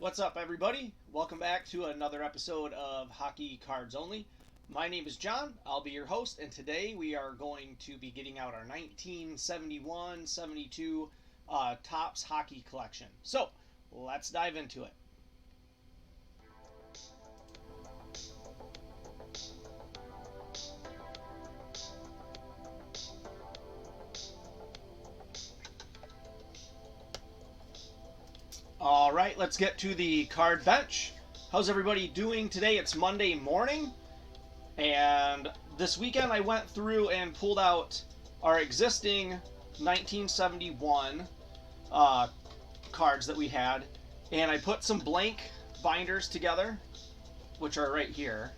What's up, everybody? Welcome back to another episode of Hockey Cards Only. My name is John. I'll be your host, and today we are going to be getting out our 1971-72 Topps Hockey Collection. So, let's dive into it. All right, let's get to the card bench. How's everybody doing today? It's Monday morning, and this weekend I went through and pulled out our existing 1971 cards that we had, and I put some blank binders together, which are right here,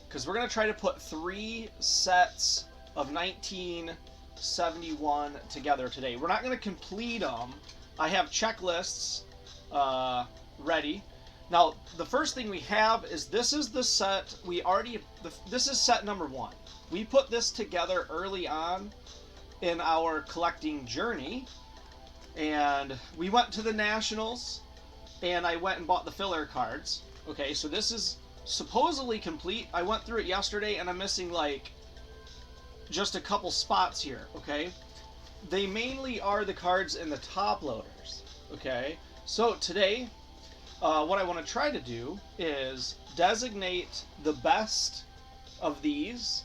because we're going to try to put 3 sets of 1971 together today. We're not going to complete them. I have checklists ready. Now, the first thing we have is this is the set this is set number 1. We put this together early on in our collecting journey, and we went to the Nationals, and I went and bought the filler cards. Okay, so this is supposedly complete. I went through it yesterday, and I'm missing like just a couple spots here. Okay, they mainly are the cards in the top loaders. Okay, so today what I want to try to do is designate the best of these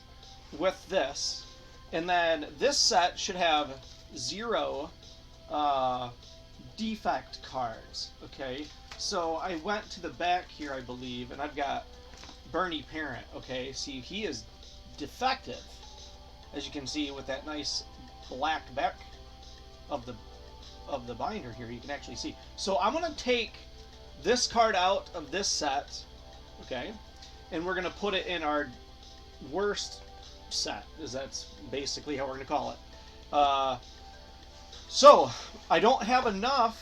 with this, and then this set should have 0 defect cards. Okay, so I went to the back here, I believe, and I've got Bernie Parent. Okay, see, he is defective, as you can see with that nice black back of the binder here. You can actually see. So I'm going to take this card out of this set, okay, and we're going to put it in our worst set, as that's basically how we're going to call it. So I don't have enough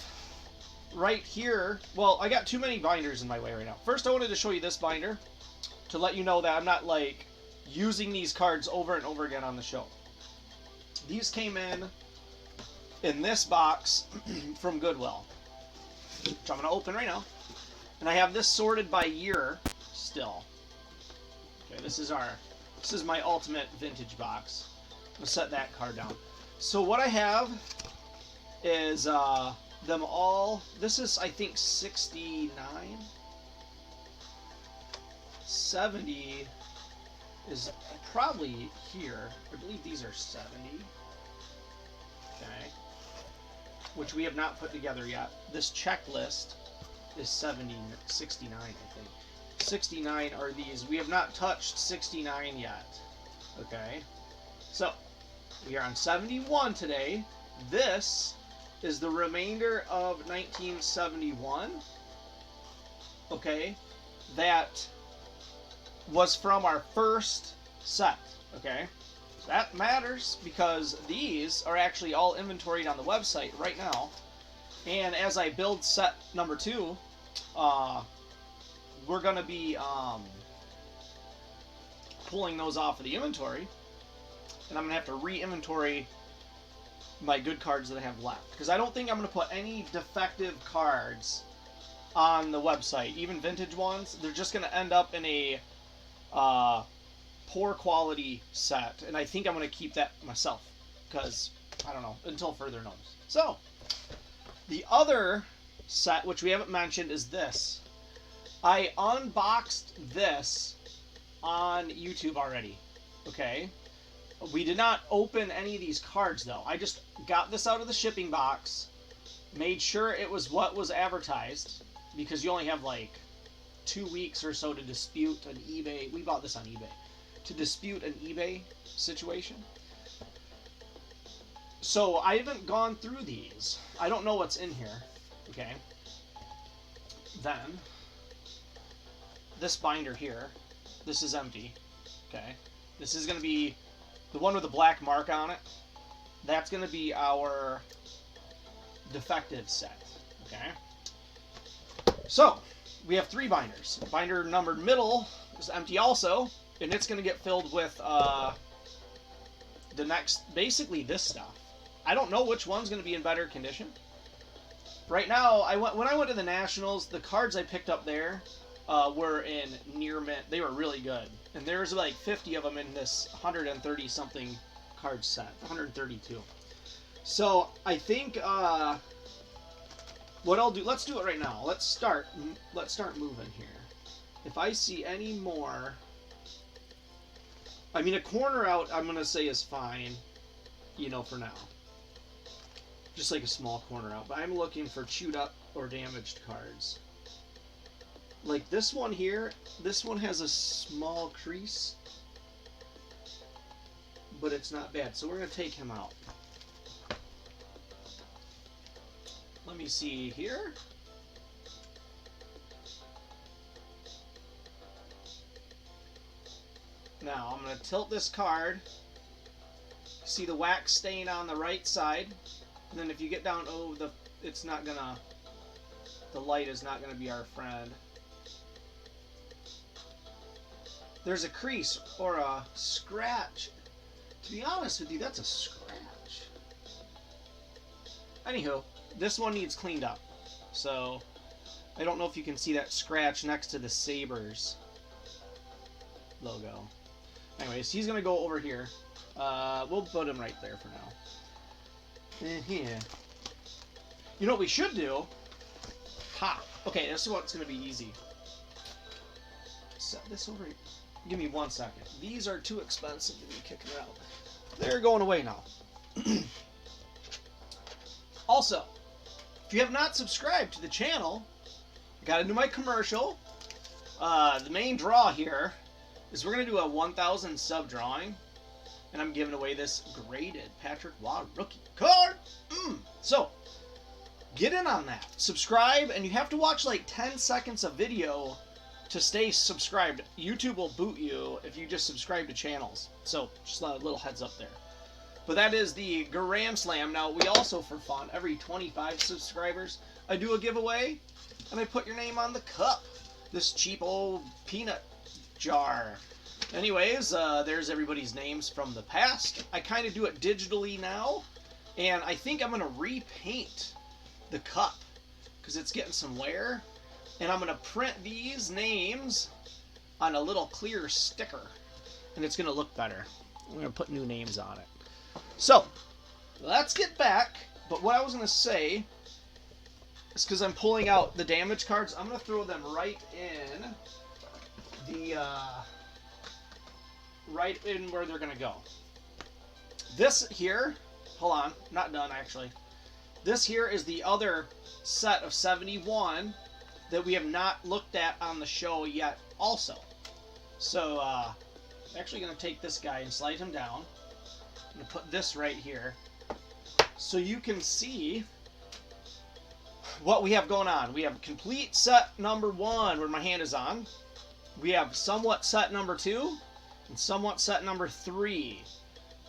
right here. Well, I got too many binders in my way right now. First, I wanted to show you this binder to let you know that I'm not like using these cards over and over again on the show. These came in this box from Goodwill, which I'm going to open right now. And I have this sorted by year still. Okay, this is my ultimate vintage box. I'm going to set that card down. So what I have is them all. This is, I think, 69. 70 is probably here. I believe these are 70. Okay, which we have not put together yet. This checklist is 69, I think. 69 are these. We have not touched 69 yet. Okay, so we are on 71 today. This is the remainder of 1971. Okay, that was from our first set. Okay, that matters because these are actually all inventoried on the website right now. And as I build set number 2, we're going to be pulling those off of the inventory. And I'm going to have to re-inventory my good cards that I have left. Because I don't think I'm going to put any defective cards on the website, even vintage ones. They're just going to end up in a poor quality set, and I think I'm going to keep that myself because I don't know, until further notice. So the other set, which we haven't mentioned, is this. I unboxed this on YouTube already. Okay, we did not open any of these cards though. I just got this out of the shipping box, made sure it was what was advertised, because you only have like 2 weeks or so to dispute an eBay. We bought this on eBay. To dispute an eBay situation. So I haven't gone through these. I don't know what's in here. Okay. Then this binder here, this is empty. Okay. This is going to be the one with the black mark on it. That's going to be our defective set. Okay. So we have 3 binders. Binder numbered middle is empty also. And it's going to get filled with the next, basically this stuff. I don't know which one's going to be in better condition. Right now, when I went to the Nationals, the cards I picked up there were in near mint. They were really good, and there's like 50 of them in this 130 something card set, 132. So I think what I'll do. Let's do it right now. Let's start moving here. If I see any more, I mean, a corner out, I'm gonna say is fine, you know, for now. Just like a small corner out, but I'm looking for chewed up or damaged cards. Like this one here, this one has a small crease, but it's not bad, so we're going to take him out. Let me see here. Now I'm going to tilt this card. See the wax stain on the right side. And then if you get down, oh, it's not gonna, the light is not gonna be our friend. There's a crease or a scratch. To be honest with you, that's a scratch. Anywho, this one needs cleaned up. So, I don't know if you can see that scratch next to the Sabres logo. Anyways, he's gonna go over here. We'll put him right there for now. Here. You know what we should do? Ha! Okay, this is what's going to be easy. Set this over here. Give me 1 second. These are too expensive to be kicking out. They're going away now. Also, if you have not subscribed to the channel, I got to do my commercial. The main draw here is we're going to do a 1,000 sub drawing. And I'm giving away this graded Patrick Waugh rookie card. So, get in on that. Subscribe, and you have to watch like 10 seconds of video to stay subscribed. YouTube will boot you if you just subscribe to channels. So, just a little heads up there. But that is the Grand Slam. Now, we also, for fun, every 25 subscribers, I do a giveaway, and I put your name on the cup. This cheap old peanut jar. Anyways, there's everybody's names from the past. I kind of do it digitally now, and I think I'm going to repaint the cup because it's getting some wear, and I'm going to print these names on a little clear sticker, and it's going to look better. I'm going to put new names on it. So, let's get back, but what I was going to say is because I'm pulling out the damage cards, I'm going to throw them right in the... right in where they're going to go. This here, hold on, not done actually. This here is the other set of 71 that we have not looked at on the show yet also. So, I'm actually going to take this guy and slide him down. I'm going to put this right here so you can see what we have going on. We have complete set number 1 where my hand is on. We have somewhat set number 2. And somewhat set number 3.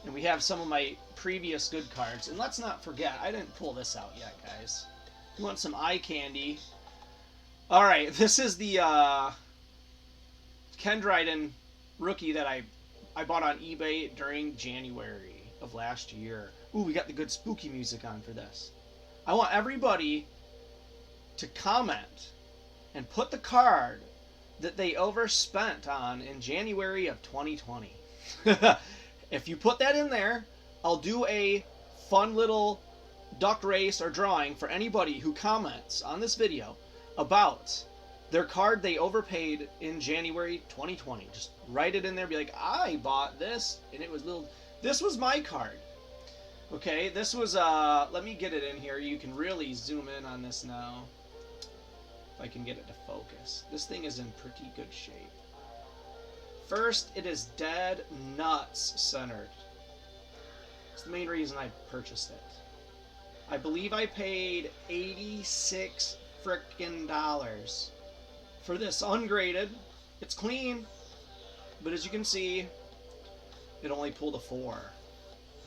And we have some of my previous good cards. And let's not forget, I didn't pull this out yet, guys. You want some eye candy? Alright, this is the Ken Dryden rookie that I bought on eBay during January of last year. Ooh, we got the good spooky music on for this. I want everybody to comment and put the card that they overspent on in January of 2020. If you put that in there, I'll do a fun little duck race or drawing for anybody who comments on this video about their card they overpaid in January 2020. Just write it in there, be like, I bought this, and it was little... This was my card. Okay, this was, let me get it in here. You can really zoom in on this now. If I can get it to focus. This thing is in pretty good shape. First, it is dead nuts centered. It's the main reason I purchased it. I believe I paid $86 frickin' dollars for this ungraded. It's clean, but as you can see, it only pulled a 4.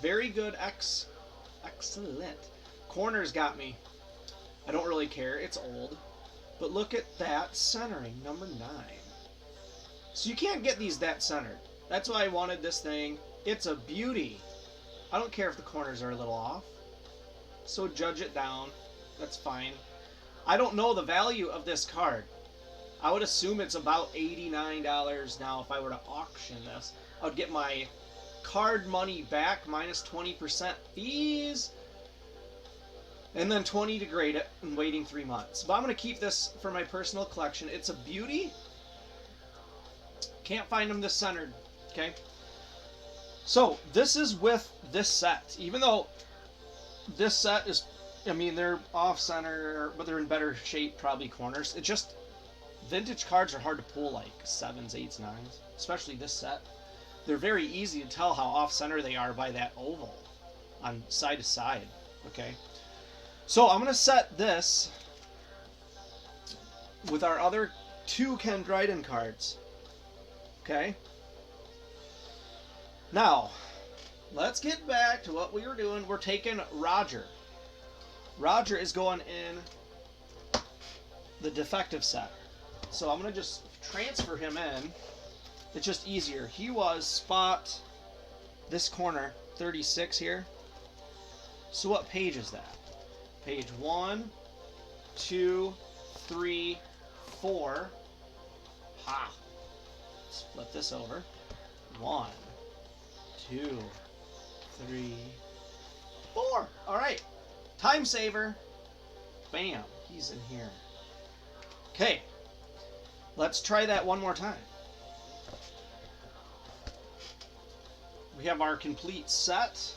Very good, excellent. Corners got me. I don't really care, it's old. But look at that centering, number 9. So you can't get these that centered. That's why I wanted this thing. It's a beauty. I don't care if the corners are a little off. So judge it down. That's fine. I don't know the value of this card. I would assume it's about $89 now if I were to auction this. I would get my card money back minus 20% fees, and then 20 to grade it, and waiting 3 months. But I'm going to keep this for my personal collection. It's a beauty. Can't find them this centered. Okay. So this is with this set. Even though this set is, I mean, they're off center, but they're in better shape, probably corners. It just, vintage cards are hard to pull like 7s, 8s, 9s, especially this set. They're very easy to tell how off center they are by that oval on side to side. Okay. So I'm going to set this with our other 2 Ken Dryden cards. Okay. Now, let's get back to what we were doing. We're taking Roger. Roger is going in the defective set. So I'm going to just transfer him in. It's just easier. He was spot this corner, 36 here. So what page is that? Page 1, 2, 3, 4. Ha! Let's flip this over. 1, 2, 3, 4. All right. Time saver. Bam. He's in here. Okay. Let's try that one more time. We have our complete set.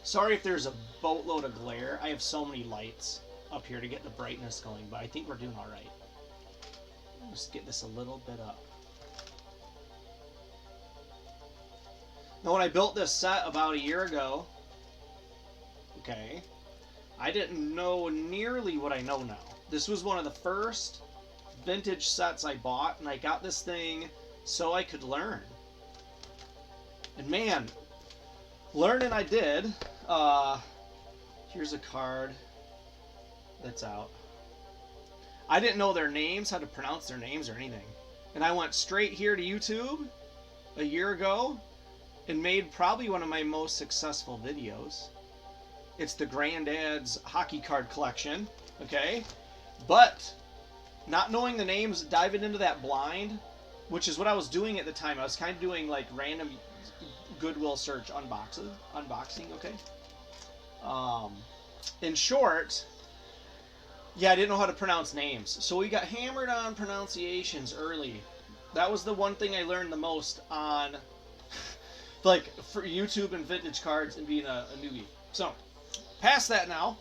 Sorry if there's a boatload of glare. I have so many lights up here to get the brightness going, but I think we're doing all right. Let's get this a little bit up. Now, when I built this set about a year ago, okay, I didn't know nearly what I know now. This was one of the first vintage sets I bought, and I got this thing so I could learn. And man, learning I did. Here's a card that's out. I didn't know their names, how to pronounce their names or anything. And I went straight here to YouTube a year ago and made probably one of my most successful videos. It's the Granddad's hockey card collection, okay? But not knowing the names, diving into that blind, which is what I was doing at the time. I was kind of doing like random Goodwill search unboxing, okay? In short, yeah, I didn't know how to pronounce names. So we got hammered on pronunciations early. That was the one thing I learned the most on like for YouTube and vintage cards and being a newbie. So, past that now.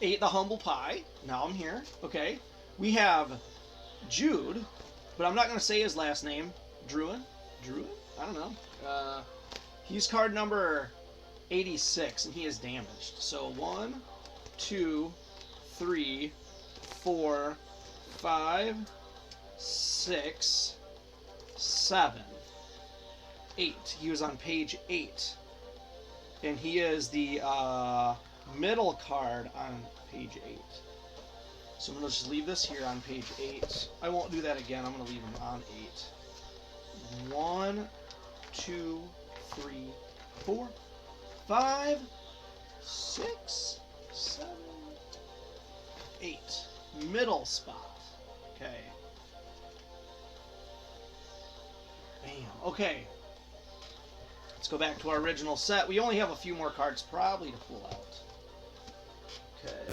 Ate the humble pie. Now I'm here. Okay. We have Jude, but I'm not going to say his last name. Druin? I don't know. He's card number 86, and he is damaged. So 1, 2, 3, 4, 5, 6, 7, 8. He was on page 8. And he is the middle card on page 8. So I'm going to just leave this here on page 8. I won't do that again. I'm going to leave him on 8. 1, 2, 3, 4, 5, 6, 7, 8. Middle spot. Okay. Bam. Okay. Let's go back to our original set. We only have a few more cards probably to pull out. Okay.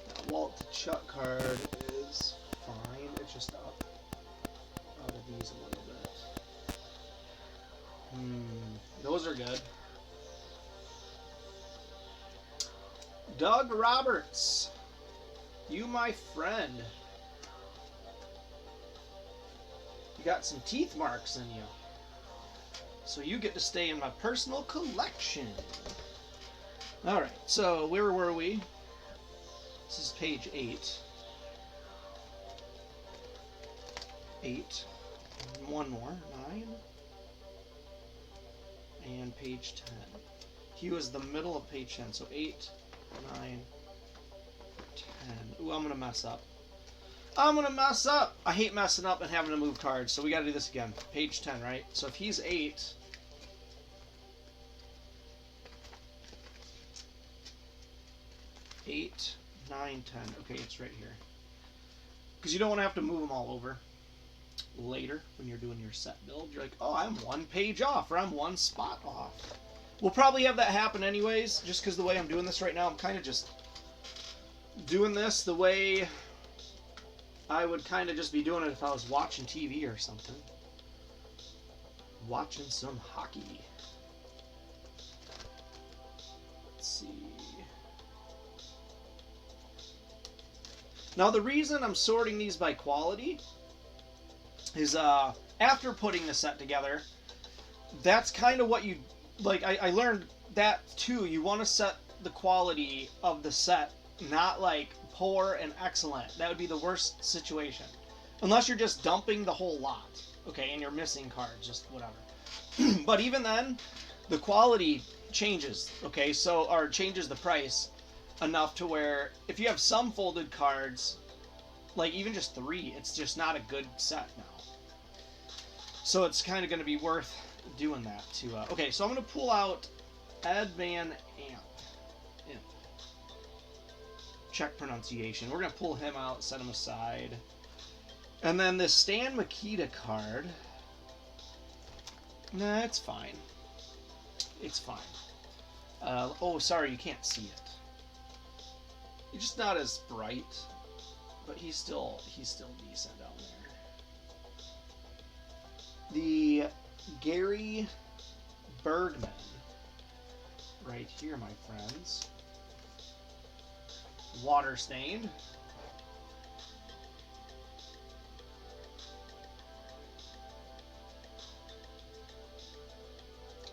That Walt Chuck card is fine. It's just up out of these a little bit. Those are good. Doug Roberts. You, my friend. You got some teeth marks in you. So you get to stay in my personal collection. Alright, so where were we? This is page 8. 8. One more. 9. And page 10. He was the middle of page 10. So 8, 9, 10. Ooh, I'm going to mess up. I'm gonna mess up. I hate messing up and having to move cards, so we gotta do this again. Page 10, right? So if he's 8... 8, 9, 10. Okay, it's right here. Because you don't want to have to move them all over later when you're doing your set build. You're like, oh, I'm 1 page off, or I'm 1 spot off. We'll probably have that happen anyways, just because the way I'm doing this right now, I'm kind of just doing this the way I would kind of just be doing it if I was watching TV or something. Watching some hockey. Let's see. Now the reason I'm sorting these by quality is after putting the set together, that's kind of what you, like I learned that too. You want to set the quality of the set, not like poor and excellent. That would be the worst situation. Unless you're just dumping the whole lot, okay, and you're missing cards, just whatever. But even then, the quality changes, okay, so, or changes the price enough to where if you have some folded cards, like even just 3, it's just not a good set now. So it's kind of going to be worth doing that to, okay, so I'm going to pull out Ed Van Amp. Check pronunciation. We're going to pull him out, set him aside. And then this Stan Mikita card. Nah, it's fine. It's fine. Oh, sorry, you can't see it. He's just not as bright, but he's still decent down there. The Gary Bergman, right here, my friends. Water stained.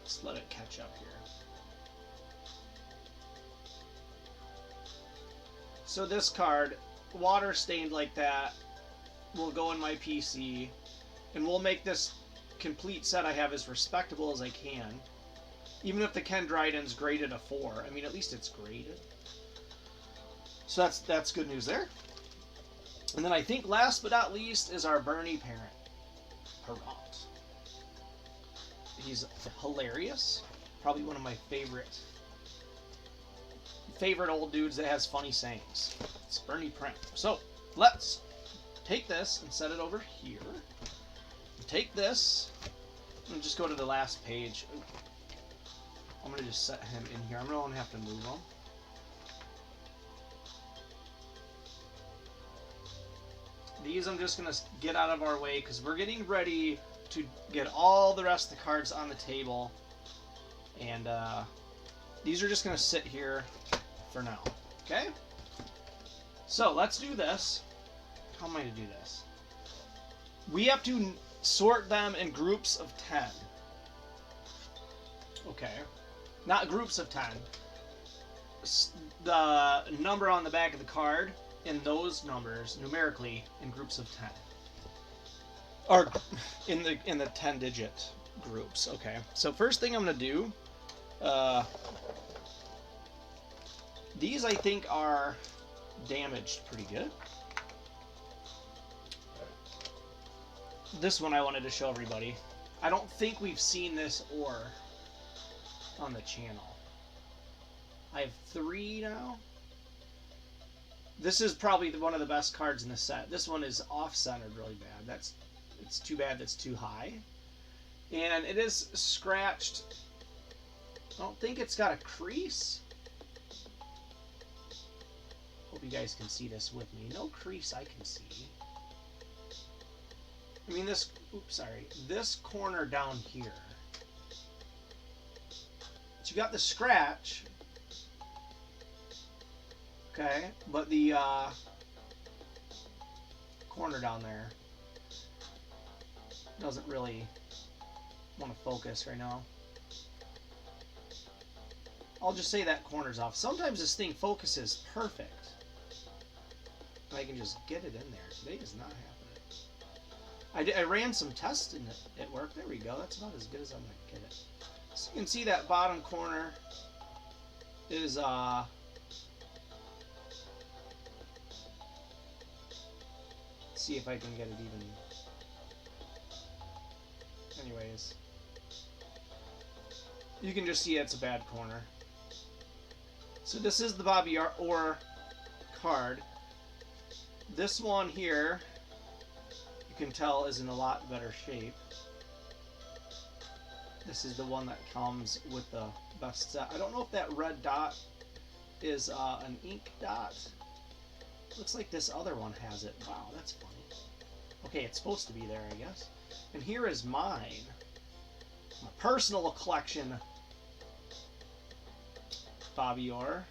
Let's let it catch up here. So this card, water stained like that, will go in my PC, and we'll make this complete set I have as respectable as I can. Even if the Ken Dryden's graded a 4, I mean, at least it's graded. So that's good news there. And then I think last but not least is our Bernie Parent. He's hilarious. Probably one of my favorite old dudes that has funny sayings. It's Bernie Parent. So let's take this and set it over here. Take this and just go to the last page. I'm going to just set him in here. I'm going to have to move him. These I'm just going to get out of our way because we're getting ready to get all the rest of the cards on the table. And these are just going to sit here for now. Okay? So let's do this. How am I to do this? We have to sort them in groups of 10. Okay. Not groups of 10. The number on the back of the card in those numbers numerically in groups of 10. Or in the 10-digit groups. Okay. So first thing I'm going to do, these I think are damaged pretty good. This one I wanted to show everybody. I don't think we've seen this ore on the channel. I have 3 now. This is probably one of the best cards in the set. This one is off-centered really bad. It's too bad that's too high. And it is scratched. I don't think it's got a crease. Hope you guys can see this with me. No crease I can see. I mean this, oops, sorry. This corner down here. But you got the scratch. Okay, but the corner down there doesn't really want to focus right now. I'll just say that corner's off. Sometimes this thing focuses perfect. I can just get it in there. Today is not happening. I ran some tests and it worked. There we go. That's about as good as I'm going to get it. So you can see that bottom corner is see if I can get it even. Anyways, you can just see it's a bad corner. So this is the Bobby Orr card. This one here, you can tell, is in a lot better shape. This is the one that comes with the best set. I don't know if that red dot is an ink dot. Looks like this other one has it. Wow, that's funny. Okay, it's supposed to be there, I guess. And here is mine. My personal collection. Bobby Orr,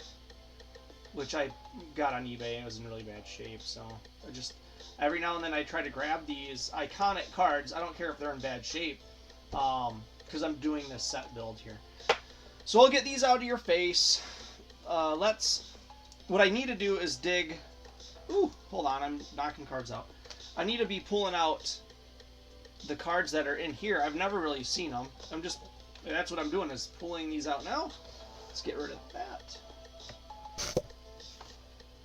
which I got on eBay and it was in really bad shape, so I just every now and then I try to grab these iconic cards. I don't care if they're in bad shape, because I'm doing this set build here. So I'll get these out of your face. What I need to do is dig. Ooh, hold on, I'm knocking cards out. I need to be pulling out the cards that are in here. I've never really seen them. That's what I'm doing, is pulling these out now. Let's get rid of that.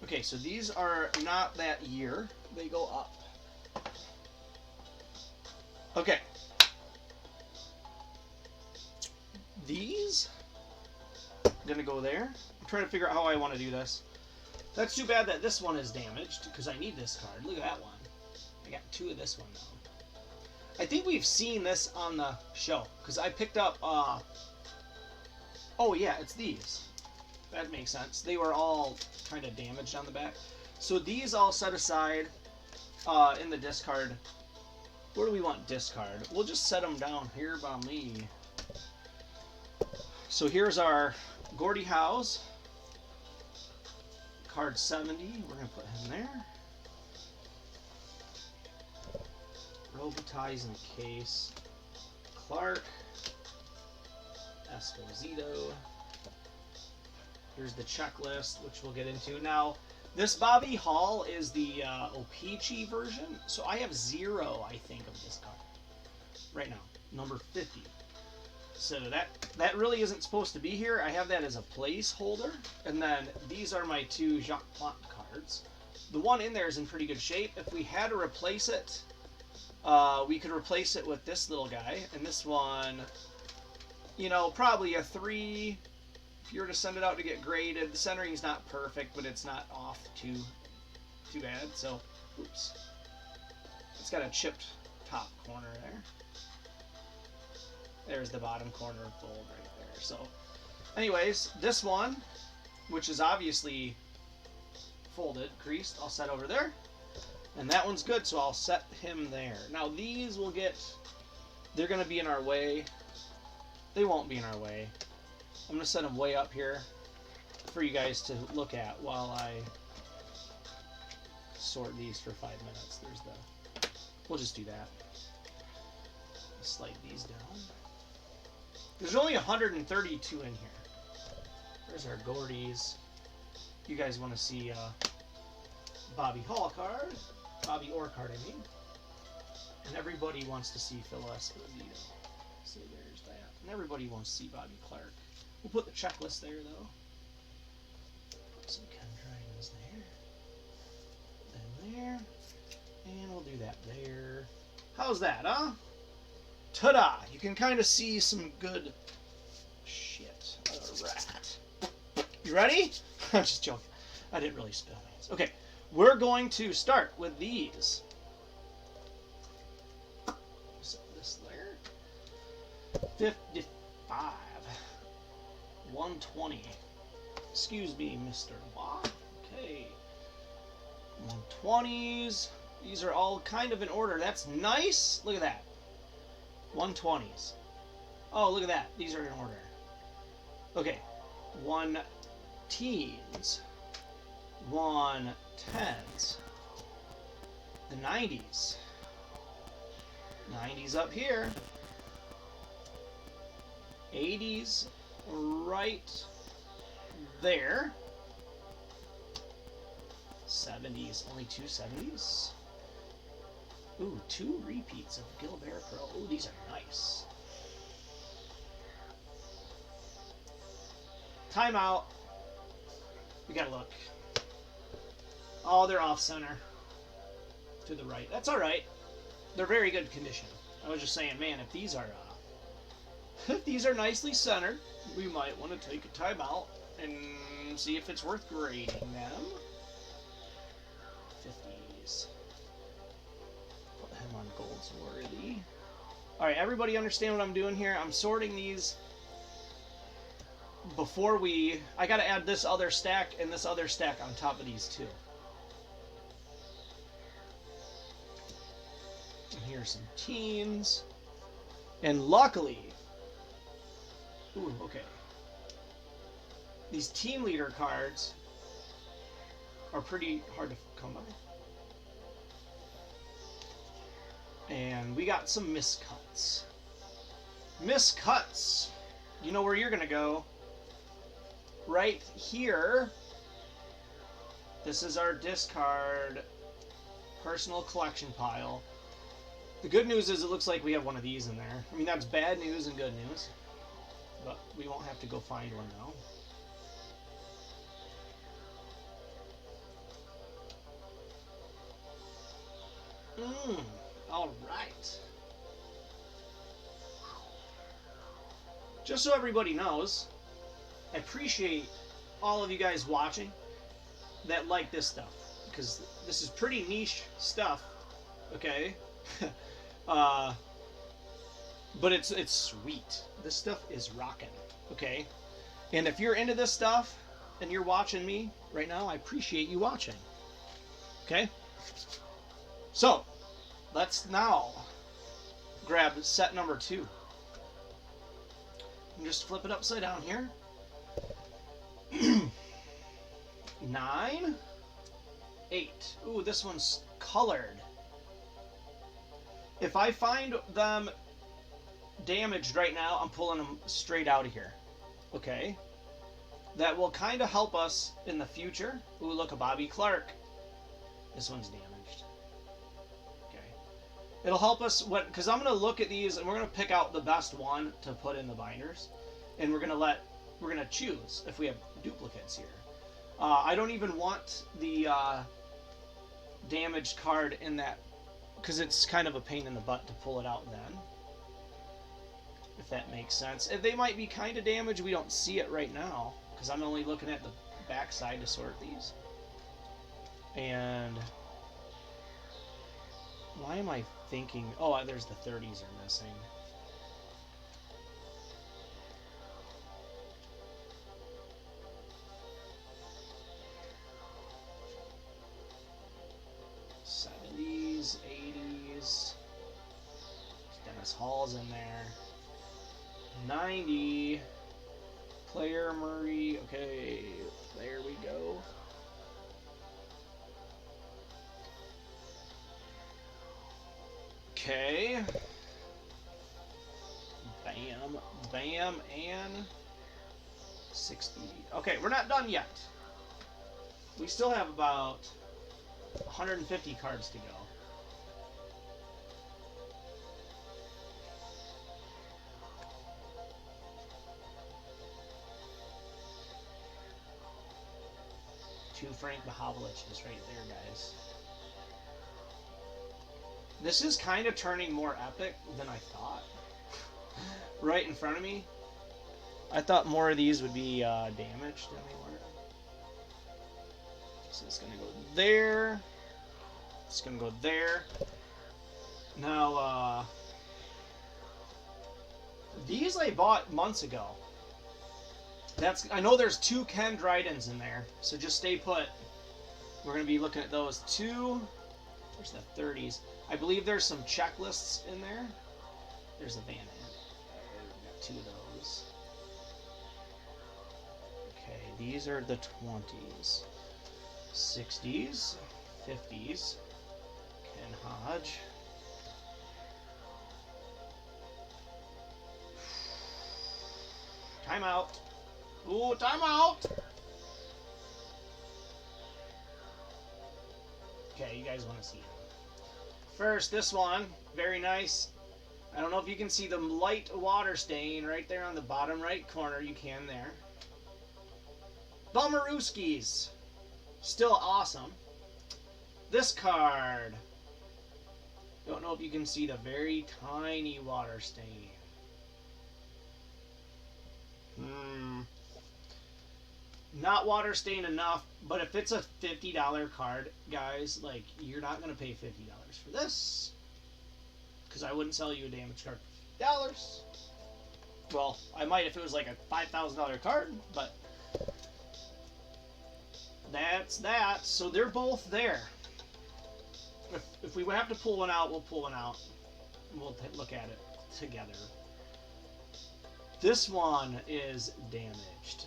Okay, so these are not that year. They go up. Okay. These are going to go there. I'm trying to figure out how I want to do this. That's too bad that this one is damaged, because I need this card. Look at that one. I got 2 of this one now. I think we've seen this on the show, because I picked up... Oh yeah, it's these. That makes sense. They were all kind of damaged on the back. So these all set aside in the discard. Where do we want discard? We'll just set them down here by me. So here's our Gordie Howe's. Card 70. We're going to put him there. Robitaille's in the case. Clark. Esposito. Here's the checklist, which we'll get into. Now, this Bobby Hall is the O-Pee-Chee version, so I have 0, I think, of this card right now, number 50. So that really isn't supposed to be here. I have that as a placeholder, and then these are my 2 Jacques Plante cards. The one in there is in pretty good shape. If we had to replace it, we could replace it with this little guy, and this one... You know, probably a 3 if you were to send it out to get graded. The centering's not perfect, but it's not off too bad. So, oops. It's got a chipped top corner there. There's the bottom corner fold right there. So, anyways, this one, which is obviously folded, creased, I'll set over there. And that one's good, so I'll set him there. Now, these will get... They're going to be in our way. They won't be in our way. I'm going to set them way up here for you guys to look at while I sort these for 5 minutes. There's the... We'll just do that. Slide these down. There's only 132 in here. There's our Gordies. You guys want to see Bobby Hall card. Bobby Orr card, I mean. And everybody wants to see Phil Esposito. So there's that. And everybody wants to see Bobby Clark. We'll put the checklist there, though. Put some Kendrines there. Then there. And we'll do that there. How's that, huh? Ta-da! You can kind of see some good shit. Alright. You ready? I'm just joking. I didn't really spill these. Okay. We're going to start with these. Set this there. 55. 120. Excuse me, Mr. Wah. Okay. 120s. These are all kind of in order. That's nice. Look at that. 120s. Oh, look at that. These are in order. Okay. 1-teens. 1-10s. The 90s. 90s up here. 80s right there. 70s. Only 2 70s. Ooh, 2 repeats of Gilbert Pro. Ooh, these are nice. Timeout. We gotta look. Oh, they're off center. to the right. That's all right. They're very good condition. I was just saying, man, if these are if these are nicely centered, we might want to take a timeout and see if it's worth grading them. 50s. Put him on Goldsworthy. All right, everybody understand what I'm doing here? I'm sorting these before we... I got to add this other stack and this other stack on top of these two. And here's some teens. And luckily... Ooh, okay. These team leader cards are pretty hard to come by. And we got some miscuts. Miscuts! You know where you're going to go. Right here. This is our discard personal collection pile. The good news is it looks like we have one of these in there. I mean, that's bad news and good news. But we won't have to go find one now. Alright. Just so everybody knows, I appreciate all of you guys watching that like this stuff. Because this is pretty niche stuff. Okay? But it's sweet. This stuff is rocking. Okay? And if you're into this stuff and you're watching me right now, I appreciate you watching. Okay? So, let's now grab set number 2. And just flip it upside down here. 9, 8. Ooh, this one's colored. If I find them damaged right now, I'm pulling them straight out of here. Okay? That will kind of help us in the future. Ooh, look, a Bobby Clark. This one's damaged. Okay. It'll help us, because I'm going to look at these and we're going to pick out the best one to put in the binders. And we're going to choose if we have duplicates here. I don't even want the damaged card in that, because it's kind of a pain in the butt to pull it out then. If that makes sense. If they might be kind of damaged, we don't see it right now, because I'm only looking at the back side to sort these. And why am I thinking... Oh, there's the 30s are missing. '70s, '80s. Dennis Hall's in there. 90. Player Murray. Okay, there we go. Okay. Bam, bam, and 60. Okay, we're not done yet. We still have about 150 cards to go. Two Frank Mahovliches right there, guys. This is kind of turning more epic than I thought. Right in front of me. I thought more of these would be damaged than they were. So it's going to go there. It's going to go there. Now, these I bought months ago. I know there's 2 Ken Drydens in there, so just stay put. We're going to be looking at those 2. There's the 30s. I believe there's some checklists in there. There's a Van Ant. We've got 2 of those. Okay, these are the 20s. 60s. 50s. Ken Hodge. Timeout. Ooh, timeout! Okay, you guys want to see it. First, this one. Very nice. I don't know if you can see the light water stain right there on the bottom right corner. You can there. Bummerooskies. Still awesome. This card. Don't know if you can see the very tiny water stain. Not water stain enough, but if it's a $50 card, guys, like, you're not going to pay $50 for this. Because I wouldn't sell you a damaged card for $50. Well, I might if it was like a $5,000 card, but that's that. So they're both there. If we have to pull one out, we'll pull one out. And we'll look at it together. This one is damaged.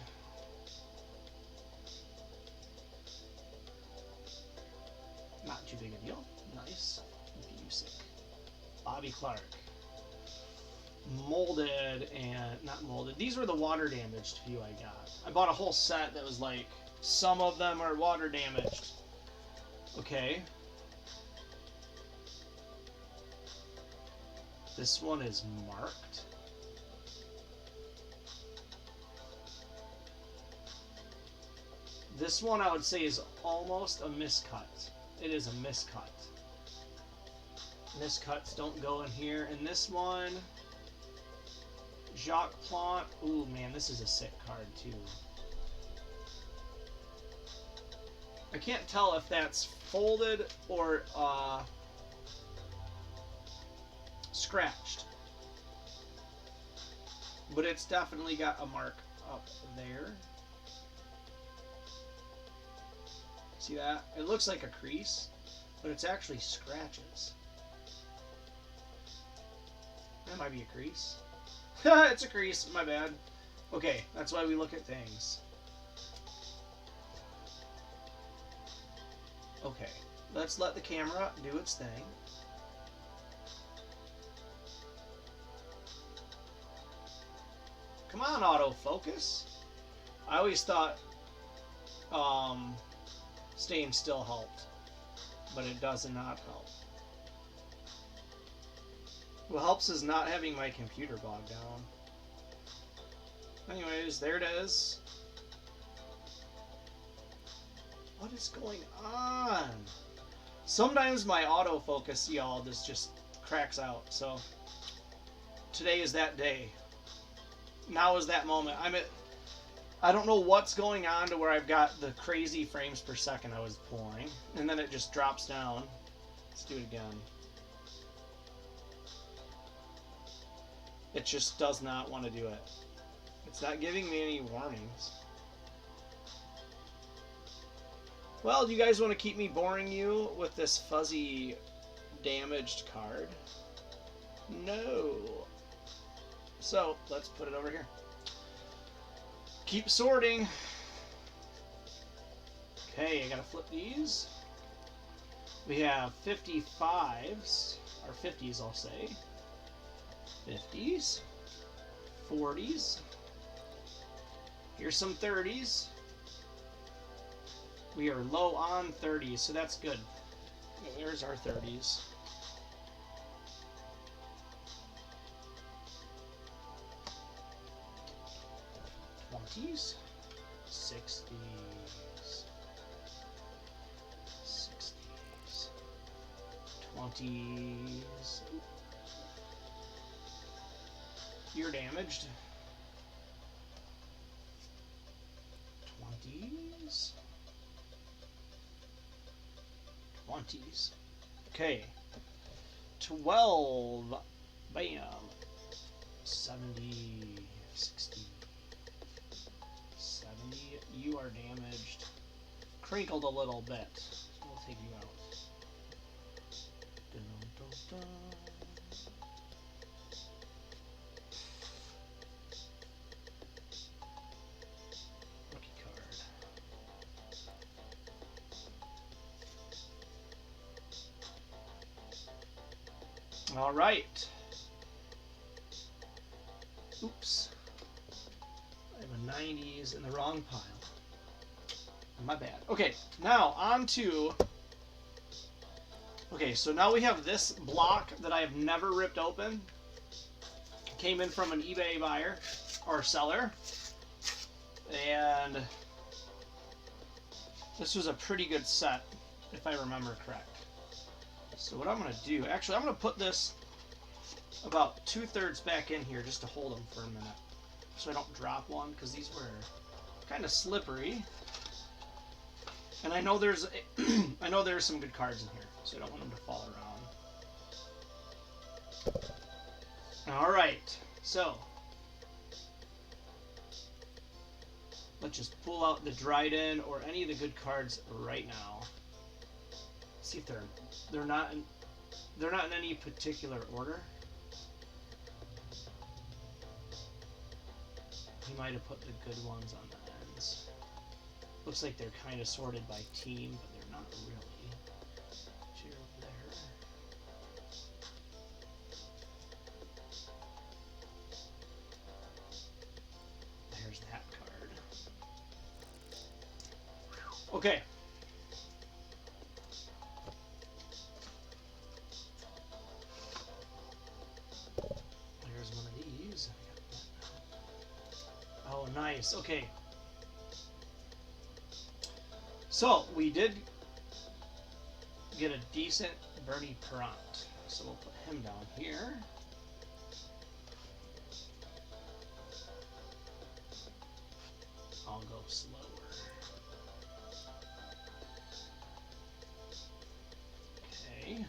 Not too big a deal. Nice. Busick. Bobby Clark. Molded and... Not molded. These were the water damaged few I got. I bought a whole set that was like... Some of them are water damaged. Okay. This one is marked. This one I would say is almost a miscut. It is a miscut. Miscuts don't go in here. And this one, Jacques Plante. Ooh, man, this is a sick card, too. I can't tell if that's folded or scratched. But it's definitely got a mark up there. See that? It looks like a crease, but it's actually scratches. That might be a crease. It's a crease, my bad. Okay, that's why we look at things. Okay, let's let the camera do its thing. Come on, autofocus. I always thought staying still helped, but it does not help. What helps is not having my computer bogged down. Anyways, there it is. What is going on? Sometimes my autofocus, y'all, just cracks out. So today is that day. Now is that moment. I don't know what's going on to where I've got the crazy frames per second I was pulling, and then it just drops down. Let's do it again. It just does not want to do it. It's not giving me any warnings. Well, do you guys want to keep me boring you with this fuzzy damaged card? No. So, let's put it over here. Keep sorting. Okay, I gotta flip these. We have 55s, or 50s I'll say. 50s. 40s. Here's some 30s. We are low on 30s, so that's good. There's our 30s. '20s, 60s, 60s, 20s. You're damaged. 20s. 20s. Okay. 12. Bam. 70. 60. 70. You are damaged. Crinkled a little bit. We'll take you out. Dun, dun, dun. All right. Oops. I have a 90s in the wrong pile. My bad. Okay, now on to... Okay, so now we have this block that I have never ripped open. Came in from an eBay buyer or seller. And this was a pretty good set, if I remember correct. So what I'm going to do, actually I'm going to put this about 2/3 back in here just to hold them for a minute, so I don't drop one, because these were kind of slippery. And I know there's I know there's some good cards in here, so I don't want them to fall around. All right, so let's just pull out the Dryden or any of the good cards right now. See if they're not in any particular order. He might have put the good ones on the ends. Looks like they're kind of sorted by team, but they're not really. Cheer over there. There's that card. Okay. There's one of these. Oh, nice. Okay. So, we did get a decent Bernie Perrant. So we'll put him down here. I'll go slower. Okay.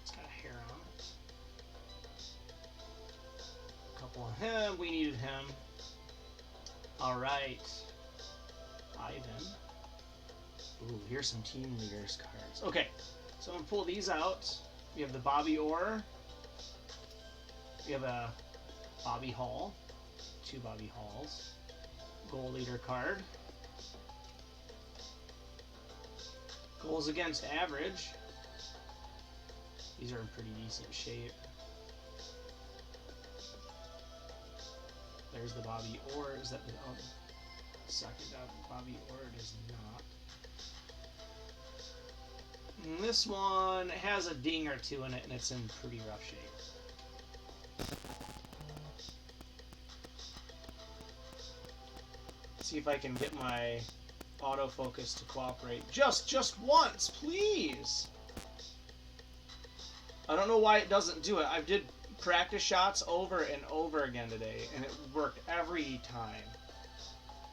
It's got a hair on it. Couple of him. We needed him. All right. Ivan. Ooh, here's some team leaders cards. Okay, so I'm gonna pull these out. We have the Bobby Orr. We have a Bobby Hall. 2 Bobby Halls. Goal leader card. Goals against average. These are in pretty decent shape. There's the Bobby Orr. Is that the second Bobby Orr? It is not. And this one has a ding or two in it, and it's in pretty rough shape. See if I can get my autofocus to cooperate just once, please. I don't know why it doesn't do it. I did practice shots over and over again today, and it worked every time.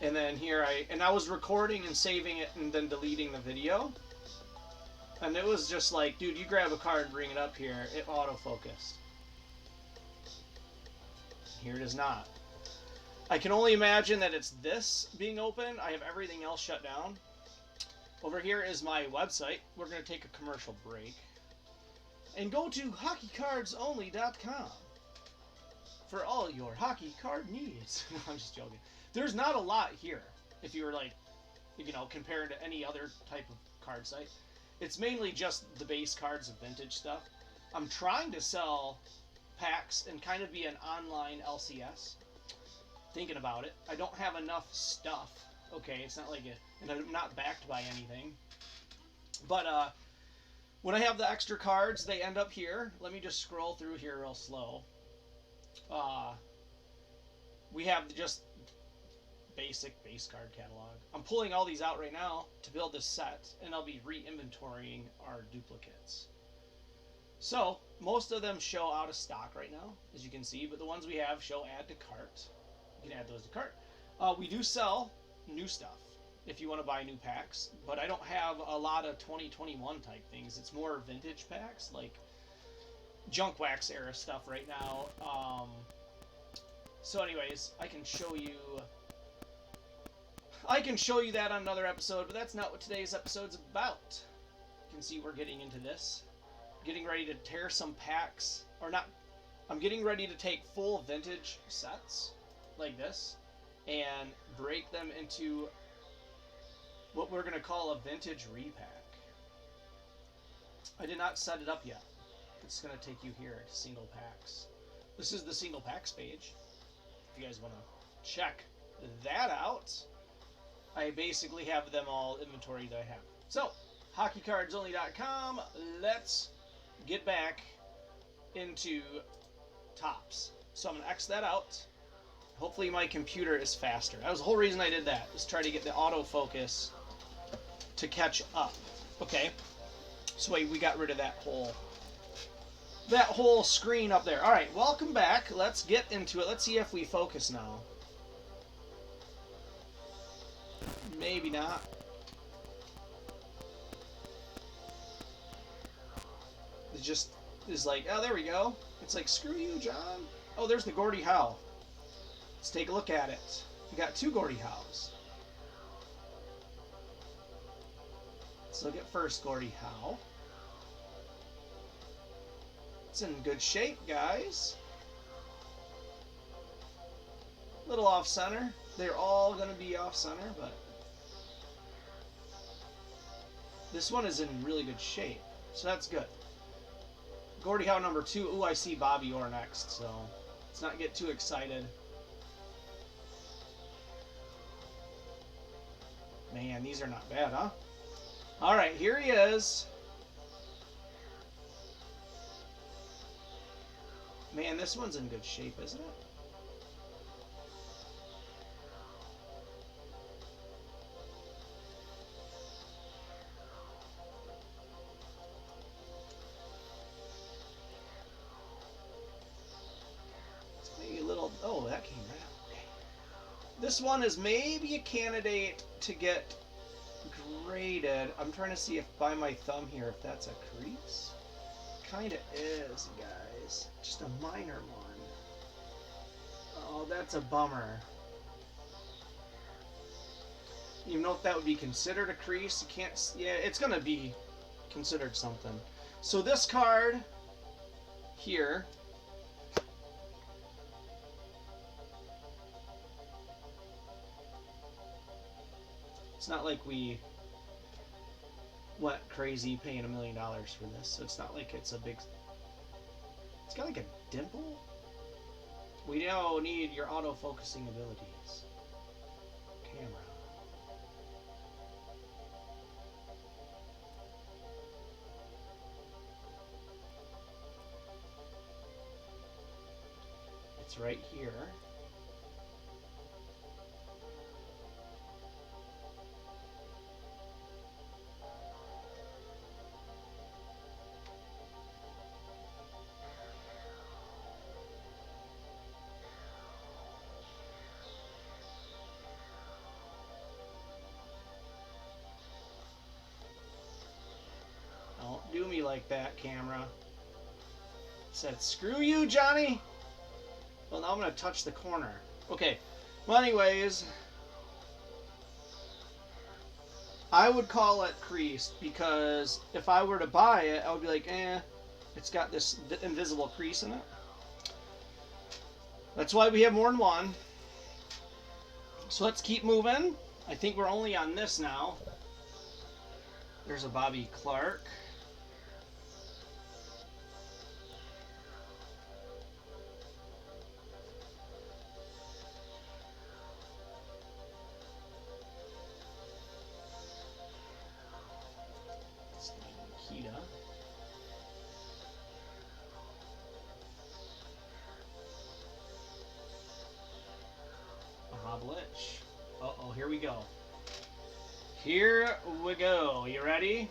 And then here I was recording and saving it and then deleting the video. And it was just like, dude, you grab a card and bring it up here. It autofocused. Here it is not. I can only imagine that it's this being open. I have everything else shut down. Over here is my website. We're going to take a commercial break. And go to HockeyCardsOnly.com for all your hockey card needs. No, I'm just joking. There's not a lot here if you were like, you know, compared to any other type of card site. It's mainly just the base cards of vintage stuff. I'm trying to sell packs and kind of be an online LCS. Thinking about it. I don't have enough stuff. Okay, it's not like and I'm not backed by anything. But when I have the extra cards, they end up here. Let me just scroll through here real slow. We have just basic base card catalog. I'm pulling all these out right now to build this set, and I'll be re-inventorying our duplicates. So, most of them show out of stock right now, as you can see, but the ones we have show add to cart. You can add those to cart. We do sell new stuff if you want to buy new packs, but I don't have a lot of 2021 type things. It's more vintage packs, like junk wax era stuff right now. So anyways, I can show you that on another episode, but that's not what today's episode's about. You can see we're getting into this. Getting ready to tear some packs, or not, I'm getting ready to take full vintage sets, like this, and break them into what we're going to call a vintage repack. I did not set it up yet. It's going to take you here to single packs. This is the single packs page. If you guys want to check that out, I basically have them all inventory that I have. So, HockeyCardsOnly.com. Let's get back into tops. So I'm going to X that out. Hopefully my computer is faster. That was the whole reason I did that, was try to get the autofocus to catch up. Okay, so we got rid of that whole screen up there. All right, welcome back. Let's get into it. Let's see if we focus now. Maybe not. It just is like, oh, there we go. It's like, screw you, John. Oh, there's the Gordie Howe. Let's take a look at it. We got 2 Gordie Howes. Let's look at first Gordie Howe. It's in good shape, guys. Little off center. They're all going to be off center, but this one is in really good shape, so that's good. Gordie Howe number 2. Ooh, I see Bobby Orr next, so let's not get too excited. Man, these are not bad, huh? All right, here he is. Man, this one's in good shape, isn't it? It's maybe a little... Oh, that came right out. Okay. This one is maybe a candidate to get graded. I'm trying to see if by my thumb here, if that's a crease. Kind of is, guys. Just a minor one. Oh, that's a bummer. Even though if that would be considered a crease, you can't... Yeah, it's going to be considered something. So this card here... It's not like we went crazy paying $1 million for this, so it's not like it's a big... It's got like a dimple? We now need your auto-focusing abilities. Camera. It's right here. Don't do me like that, camera. Said, screw you, Johnny. Well, now I'm going to touch the corner. Okay. Well, anyways, I would call it creased because if I were to buy it, I would be like, it's got this invisible crease in it. That's why we have more than one. So let's keep moving. I think we're only on this now. There's a Bobby Clark. Uh-oh, here we go. Here we go. You ready?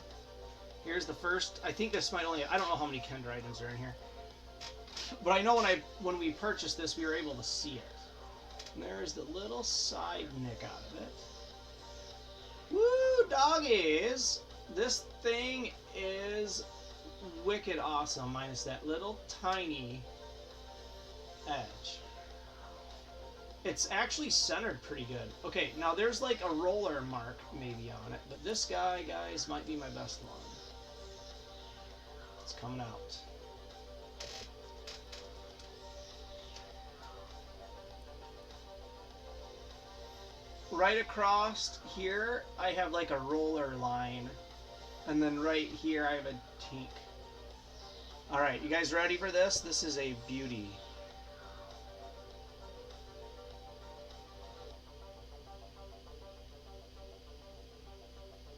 Here's the first. I think this might only... I don't know how many Kendra items are in here. But I know when we purchased this, we were able to see it. And there's the little side nick out of it. Woo, doggies! This thing is wicked awesome, minus that little tiny edge. It's actually centered pretty good. Okay, now there's like a roller mark maybe on it, but this guy, guys, might be my best one. It's coming out. Right across here, I have like a roller line. And then right here, I have a tink. Alright, you guys ready for this? This is a beauty.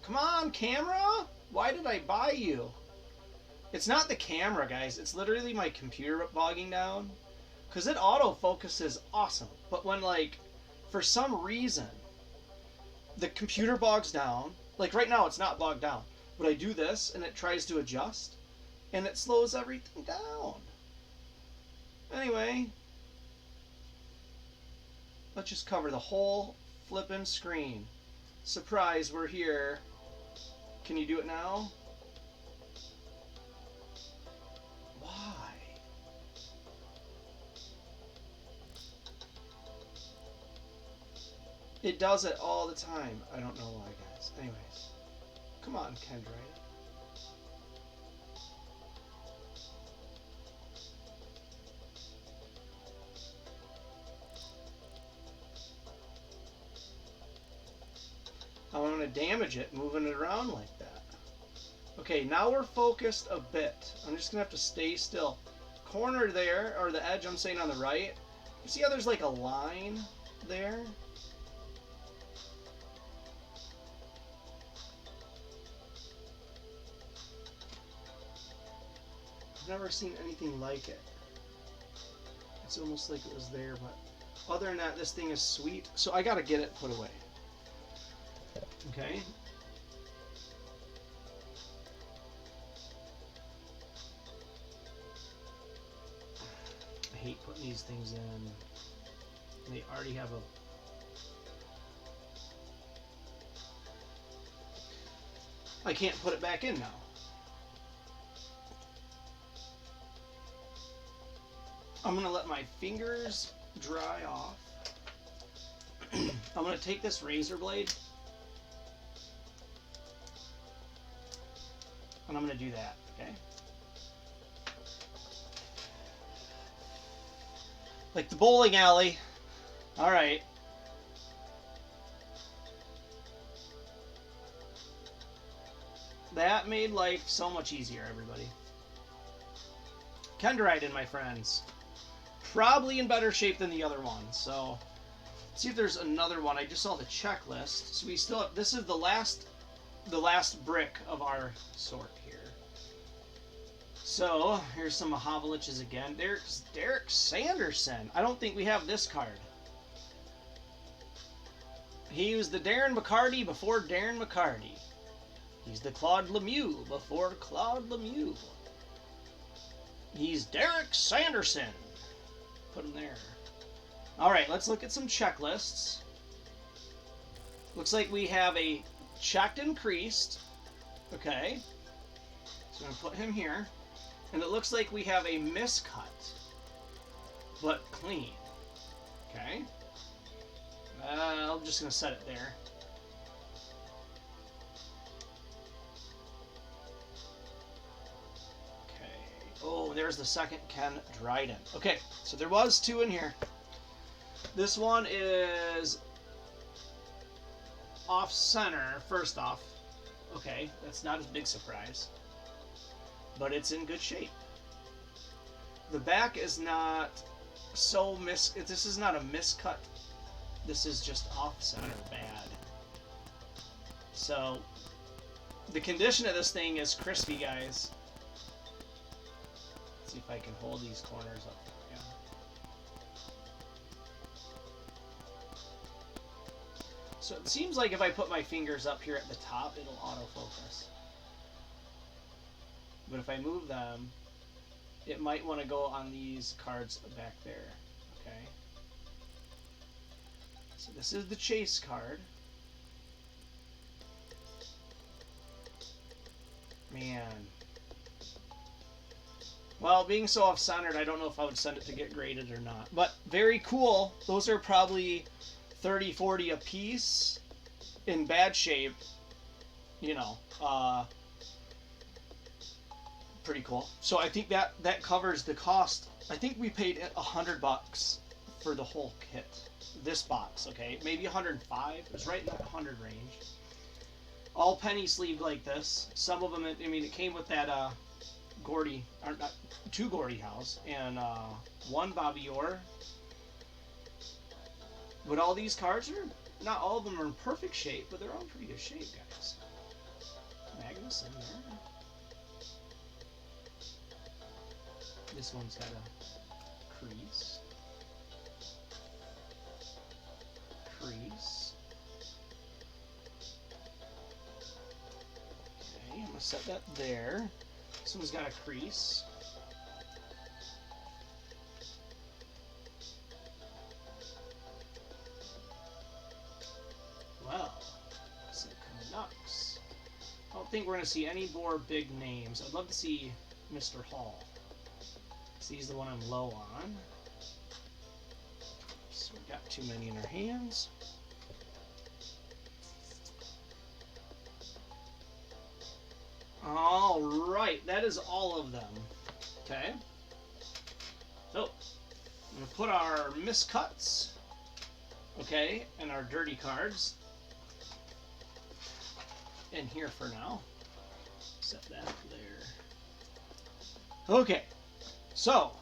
Come on, camera! Why did I buy you? It's not the camera, guys. It's literally my computer bogging down. Because it autofocuses awesome. But when, like, for some reason, the computer bogs down, like right now it's not bogged down, but I do this and it tries to adjust, and it slows everything down. Anyway, let's just cover the whole flippin' screen. Surprise, we're here. Can you do it now? Why? It does it all the time. I don't know why, guys. Anyways. Come on, Kendra. I want to damage it moving it around like that. Okay, now we're focused a bit. I'm just going to have to stay still. Corner there, or the edge I'm saying on the right. You see how there's like a line there? I've never seen anything like it. It's almost like it was there, but other than that, this thing is sweet. So I got to get it put away. Okay. I hate putting these things in. They already have a... I can't put it back in now. I'm going to let my fingers dry off. I'm going to take this razor blade and I'm going to do that, okay? Like the bowling alley. All right. That made life so much easier, everybody. Kendrite, my friends. Probably in better shape than the other one. So, let's see if there's another one. I just saw the checklist. So we still have, this is the last brick of our sort here. So, here's some Mahavaliches again. Derek Sanderson. I don't think we have this card. He was the Darren McCarty before Darren McCarty. He's the Claude Lemieux before Claude Lemieux. He's Derek Sanderson. Put him there. Alright, let's look at some checklists. Looks like we have a checked and creased. Okay. So I'm going to put him here. And it looks like we have a miscut, but clean. Okay. I'm just going to set it there. Oh, there's the second Ken Dryden. Okay, so there was two in here. This one is off center, first off. Okay, that's not a big surprise. But it's in good shape. The back is not so this is not a miscut. This is just off center bad. So, the condition of this thing is crispy, guys. See if I can hold these corners up. Yeah. So it seems like if I put my fingers up here at the top, it'll autofocus. But if I move them, it might want to go on these cards back there. Okay. So this is the chase card. Man. Well, being so off-centered, I don't know if I would send it to get graded or not. But very cool. Those are probably 30, 40 a piece in bad shape. You know, pretty cool. So I think that covers the cost. I think we paid $100 for the whole kit. This box, okay? Maybe 105. It was right in that 100 range. All penny sleeved like this. Some of them, I mean, it came with that, Gordy, or not, 2 Gordy House and 1 Bobby Orr. But all these cards are, not all of them are in perfect shape, but they're all in pretty good shape, guys. Magnus in there. This one's got a crease. Crease. Okay, I'm going to set that there. This one's got a crease. Well, some Canucks. I don't think we're going to see any more big names. I'd love to see Mr. Hall. So he's the one I'm low on. So we've got too many in our hands. All right, that is all of them. Okay. So, I'm going to put our miscuts, okay, and our dirty cards in here for now. Set that there. Okay, so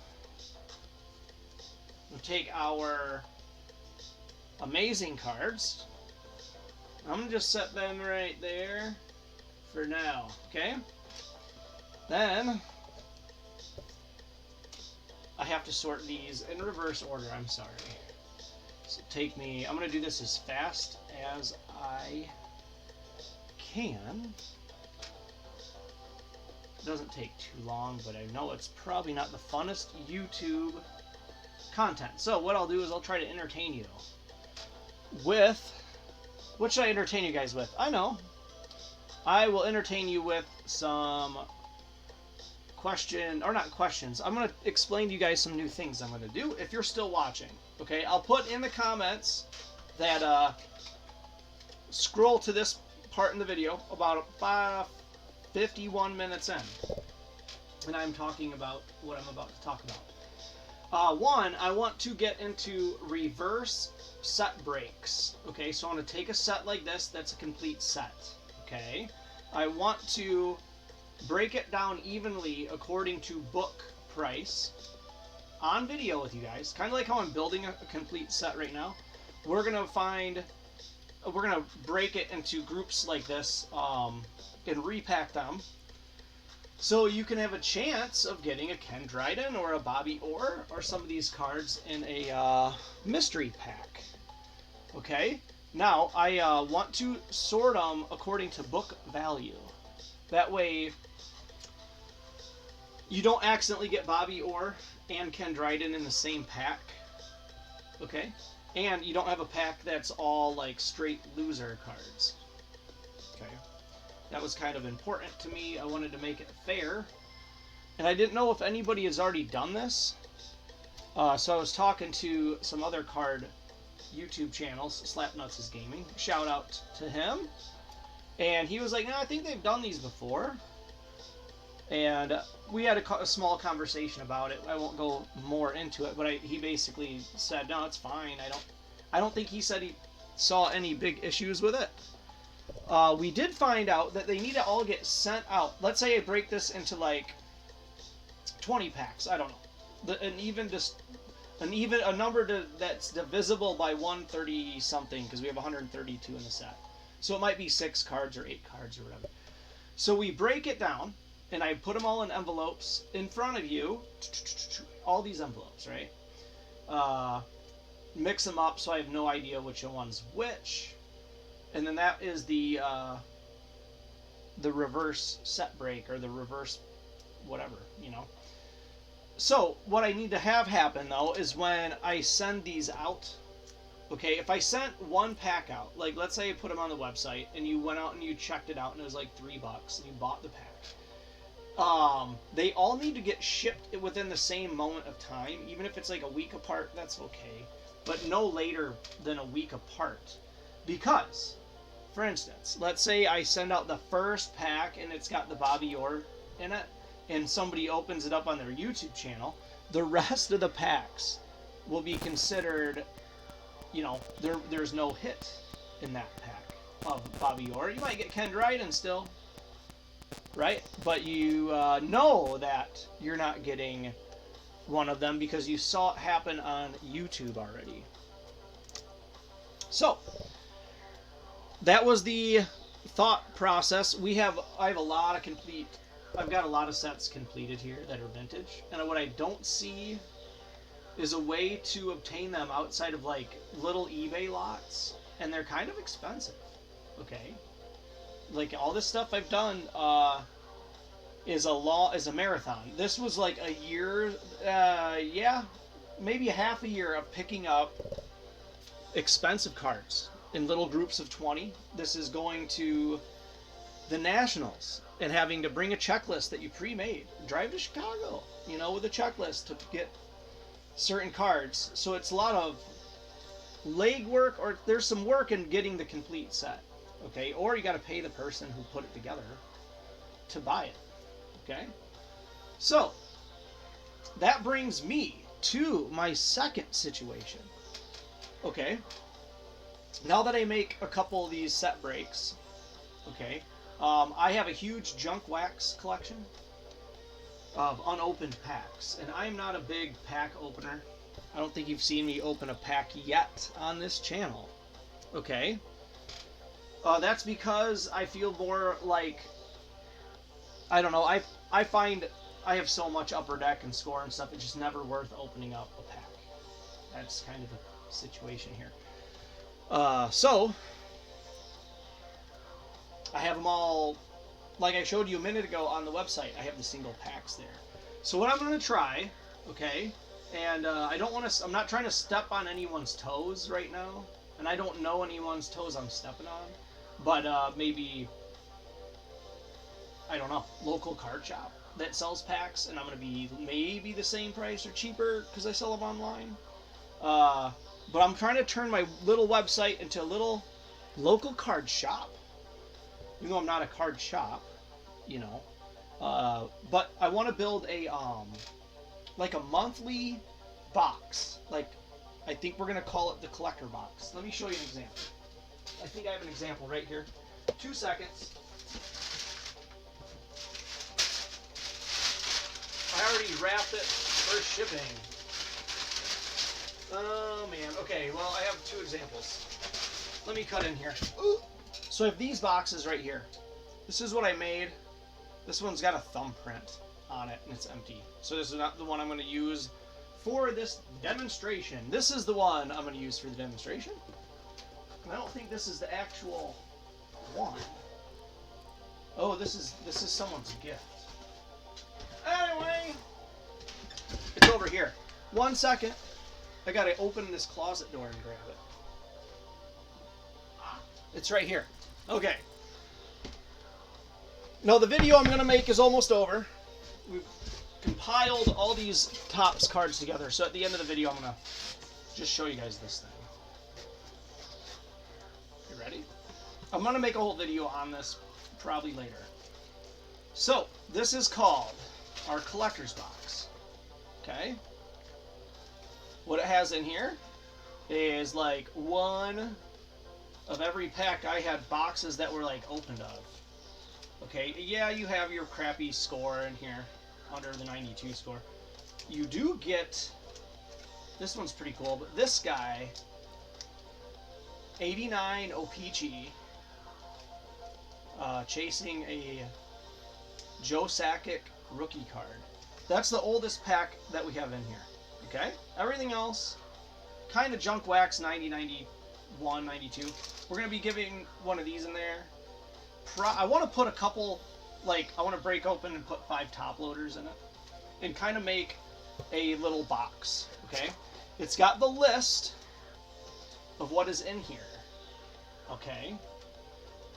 we'll take our amazing cards. I'm going to just set them right there for now, okay? Then I have to sort these in reverse order, I'm sorry. So take me, I'm going to do this as fast as I can. It doesn't take too long, but I know it's probably not the funnest YouTube content. So what I'll do is I'll try to entertain you with, what should I entertain you guys with? I know. I will entertain you with some I'm going to explain to you guys some new things I'm going to do if you're still watching. Okay, I'll put in the comments that scroll to this part in the video about 51 minutes in, and I'm talking about what I'm about to talk about. One, I want to get into reverse set breaks. Okay, so I want to take a set like this that's a complete set. Okay, I want to break it down evenly according to book price on video with you guys, kind of like how I'm building a complete set right now. We're gonna break it into groups like this and repack them, so you can have a chance of getting a Ken Dryden or a Bobby Orr or some of these cards in a mystery pack. Okay, now I want to sort them according to book value. That way you don't accidentally get Bobby Orr and Ken Dryden in the same pack. Okay? And you don't have a pack that's all like straight loser cards. Okay? That was kind of important to me. I wanted to make it fair. And I didn't know if anybody has already done this. So I was talking to some other card YouTube channels, Slapnuts is Gaming. Shout out to him. And he was like, no, I think they've done these before. And we had a small conversation about it. I won't go more into it, but he basically said, no, it's fine. I don't think he said he saw any big issues with it. We did find out that they need to all get sent out. Let's say I break this into like 20 packs. I don't know. A number that's divisible by 130 something, because we have 132 in the set. So it might be 6 cards or 8 cards or whatever. So we break it down, and I put them all in envelopes in front of you. All these envelopes, right? Mix them up so I have no idea which one's which. And then that is the reverse set break, or the reverse whatever, you know. So what I need to have happen, though, is when I send these out, okay, if I sent one pack out, like let's say I put them on the website and you went out and you checked it out and it was like $3 and you bought the pack, they all need to get shipped within the same moment of time. Even if it's like a week apart, that's okay, but no later than a week apart. Because, for instance, let's say I send out the first pack and it's got the Bobby Orr in it, and somebody opens it up on their YouTube channel, the rest of the packs will be considered, you know, there's no hit in that pack of Bobby Orr. You might get Ken Dryden still, right? But you know that you're not getting one of them because you saw it happen on YouTube already. So that was the thought process. I've got a lot of sets completed here that are vintage, and what I don't see is a way to obtain them outside of like little eBay lots, and they're kind of expensive. Okay, like all this stuff I've done is a marathon. This was like a year, yeah, maybe half a year of picking up expensive cards in little groups of 20. This is going to the Nationals and having to bring a checklist that you pre-made, drive to Chicago, you know, with a checklist to get certain cards. So it's a lot of leg work, or there's some work in getting the complete set. Okay, or you got to pay the person who put it together to buy it. Okay, so that brings me to my second situation. Okay, now that I make a couple of these set breaks, okay, I have a huge junk wax collection of unopened packs, and I'm not a big pack opener. I don't think you've seen me open a pack yet on this channel. Okay, that's because I feel more like, I don't know, I find I have so much upper deck and score and stuff, it's just never worth opening up a pack. That's kind of the situation here. So I have them all, like I showed you a minute ago on the website. I have the single packs there. So what I'm going to try, okay, and I'm not trying to step on anyone's toes right now, and I don't know anyone's toes I'm stepping on, but maybe, I don't know, local card shop that sells packs, and I'm going to be maybe the same price or cheaper because I sell them online. But I'm trying to turn my little website into a little local card shop. Even though I'm not a card shop, you know. But I want to build a, like a monthly box. Like, I think we're going to call it the collector box. Let me show you an example. I think I have an example right here. 2 seconds. I already wrapped it for shipping. Oh man, okay, well I have 2 examples. Let me cut in here. Ooh. So I have these boxes right here. This is what I made. This one's got a thumbprint on it and it's empty. So this is not the one I'm going to use for this demonstration. This is the one I'm going to use for the demonstration. And I don't think this is the actual one. Oh, this is someone's gift. Anyway, it's over here. 1 second. I gotta open this closet door and grab it. It's right here. Okay. Now the video I'm gonna make is almost over. We've compiled all these Topps cards together, so at the end of the video I'm gonna just show you guys this thing. You ready? I'm gonna make a whole video on this probably later. So this is called our collector's box. Okay? What it has in here is like one of every pack I had boxes that were like opened of. Okay, yeah, you have your crappy score in here under the 92 score. You do get, this one's pretty cool, but this guy, 89 OPG, chasing a Joe Sakic rookie card. That's the oldest pack that we have in here. Okay? Everything else, kind of junk wax, 90, 91, 92. We're going to be giving one of these in there. I want to put a couple, like, I want to break open and put 5 top loaders in it. And kind of make a little box. Okay? It's got the list of what is in here. Okay?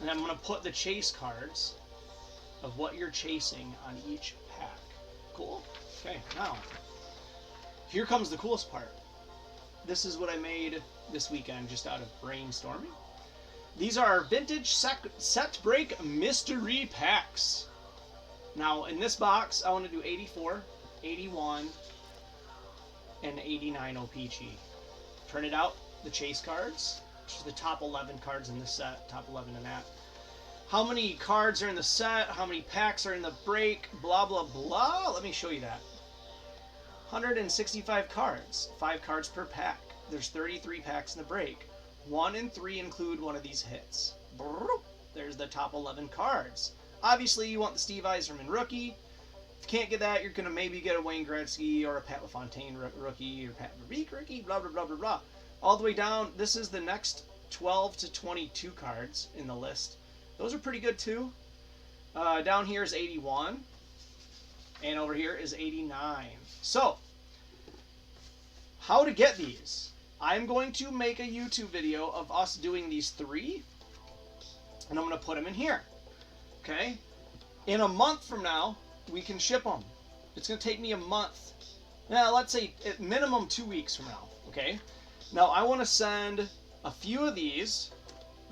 And I'm going to put the chase cards of what you're chasing on each pack. Cool? Okay, now, here comes the coolest part. This is what I made this weekend just out of brainstorming. These are vintage set break mystery packs. Now, in this box, I want to do 84, 81, and 89 OPG. Printed out the chase cards, which is the top 11 cards in this set, top 11 in that. How many cards are in the set, how many packs are in the break, blah, blah, blah. Let me show you that. 165 cards, 5 cards per pack. There's 33 packs in the break. 1 and 3 include one of these hits. There's the top 11 cards. Obviously, you want the Steve Yzerman rookie. If you can't get that, you're going to maybe get a Wayne Gretzky or a Pat LaFontaine rookie or Pat Verbeek rookie, blah, blah, blah, blah, blah. All the way down, this is the next 12 to 22 cards in the list. Those are pretty good too. Down here is 81. And over here is 89. So, how to get these? I'm going to make a YouTube video of us doing these 3. And I'm going to put them in here. Okay? In a month from now, we can ship them. It's going to take me a month. Now, let's say at minimum 2 weeks from now. Okay? Now, I want to send a few of these,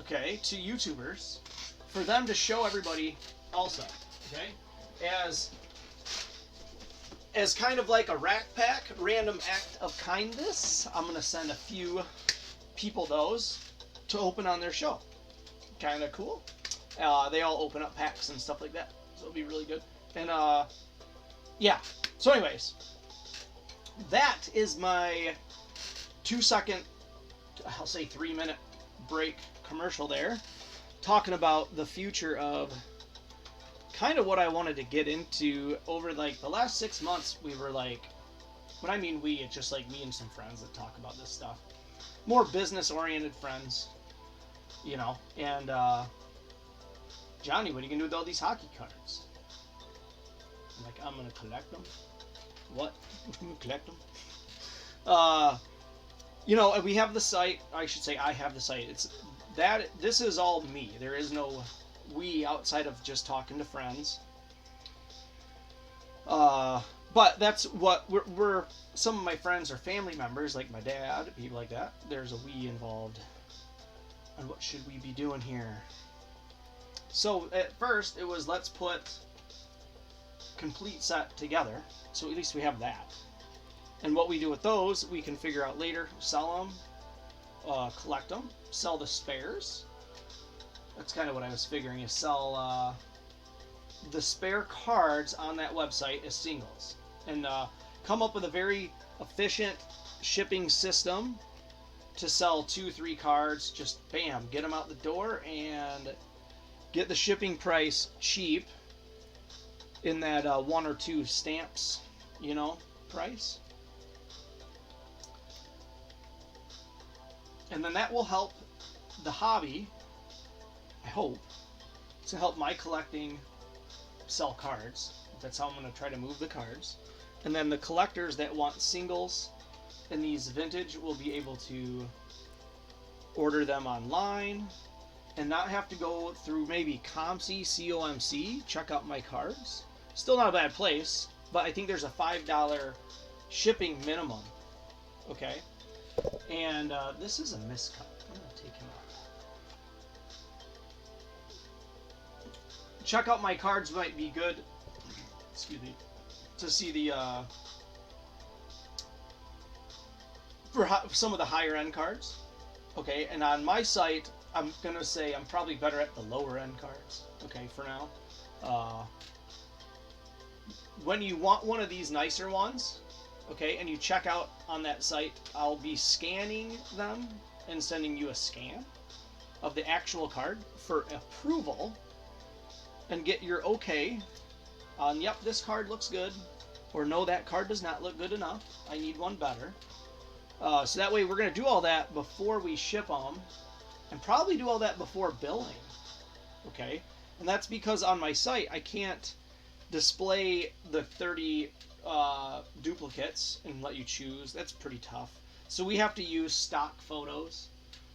okay, to YouTubers for them to show everybody also. Okay? As kind of like a rack pack, random act of kindness, I'm going to send a few people those to open on their show. Kind of cool. They all open up packs and stuff like that. So it'll be really good. And, yeah. So anyways, that is my 2-second, I'll say 3-minute break commercial there. Talking about the future of kind of what I wanted to get into over like the last 6 months. We were like, when I mean we, it's just like me and some friends that talk about this stuff. More business-oriented friends, you know. And Johnny, what are you gonna do with all these hockey cards? I'm like, I'm gonna collect them. What? I'm gonna collect them. You know, we have the site. I should say I have the site. It's that. This is all me. There is no we outside of just talking to friends. But that's what we're some of my friends are family members, like my dad, people like that. There's a we involved. And what should we be doing here? So at first it was, let's put complete set together. So at least we have that. And what we do with those, we can figure out later. Sell them, collect them, sell the spares. That's kind of what I was figuring, is sell the spare cards on that website as singles. And come up with a very efficient shipping system to sell 2-3 cards. Just bam, get them out the door and get the shipping price cheap in that 1 or 2 stamps, you know, price. And then that will help the hobby, I hope, to help my collecting sell cards. That's how I'm going to try to move the cards. And then the collectors that want singles and these vintage will be able to order them online and not have to go through maybe COMC, check out my cards. Still not a bad place, but I think there's a $5 shipping minimum. Okay? And this is a miscut. I'm going to take him out. Check out my cards might be good. Excuse me. To see the for some of the higher end cards. Okay, and on my site, I'm going to say I'm probably better at the lower end cards. Okay, for now. When you want one of these nicer ones, okay, and you check out on that site, I'll be scanning them and sending you a scan of the actual card for approval and get your okay on, yep, this card looks good, or no, that card does not look good enough, I need one better. So that way we're going to do all that before we ship them, and probably do all that before billing. Okay, and that's because on my site I can't display the 30 duplicates and let you choose. That's pretty tough. So we have to use stock photos